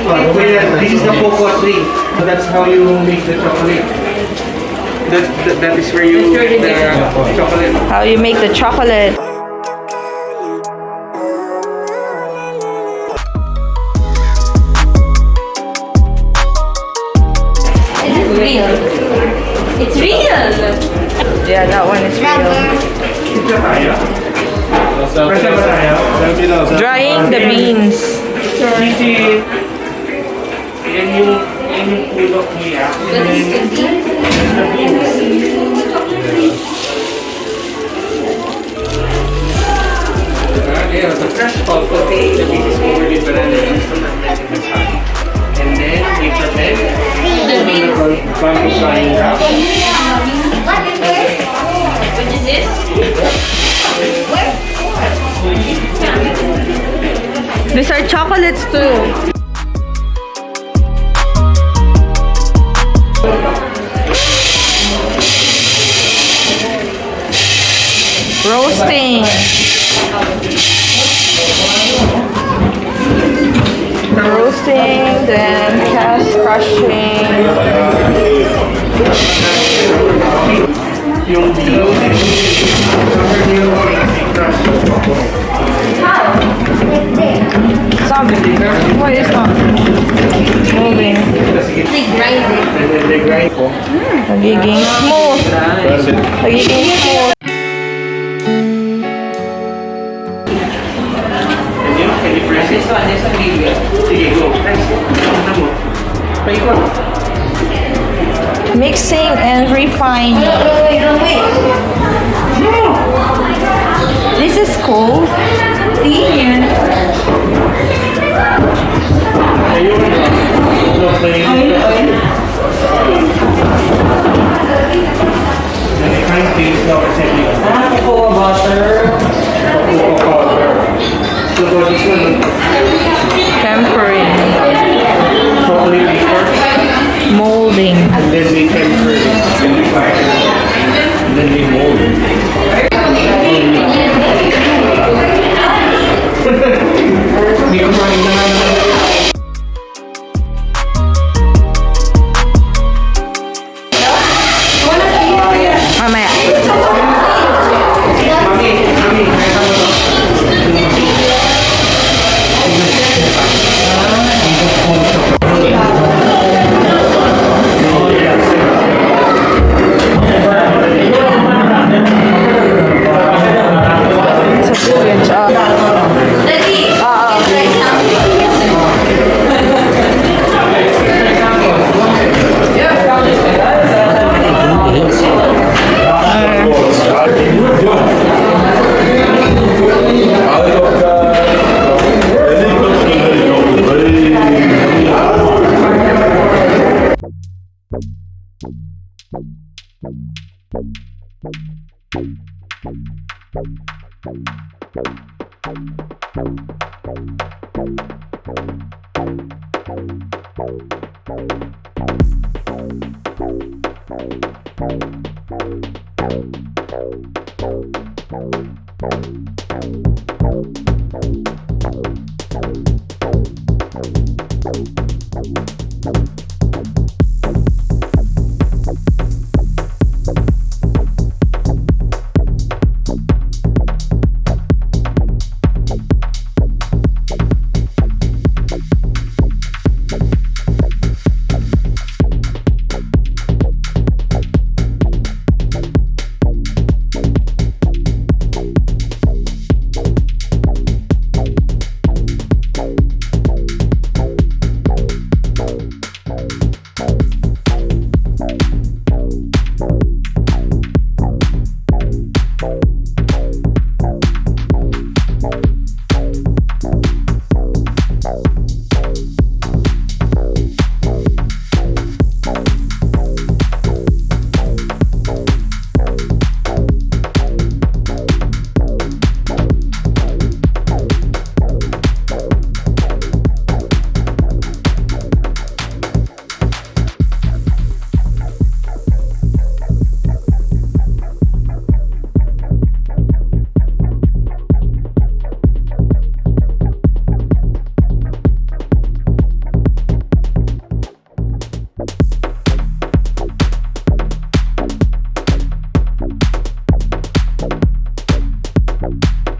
This is the cocoa tree. So that's how you make the chocolate. That is where you make the chocolate. How you make the chocolate. It's real. It's real. Yeah, that one is real. Drying the beans. Yan yung pulok niya. Yeah, the fresh pulp will take the beans over the banana and then we ferment from the flying wrap. What is this? These are chocolates too. Roasting. Roasting, then crushing. Yung What is that? Moving. They grind it. they grind po. Nagiging smooth. Nagiging smooth. Can you press this one? This one, sige, go. Press. Ano mo? Paikot. Mixing and refining. This is cool. Ayun. Cocoa butter. So for this one, Tempering. chocolate wafer, Molding. and then we temper it. And then we mold it. Hindi ko maintindihan. Mamaya. Mami, kaya mo to. It's a good job. Daddy, try something. it.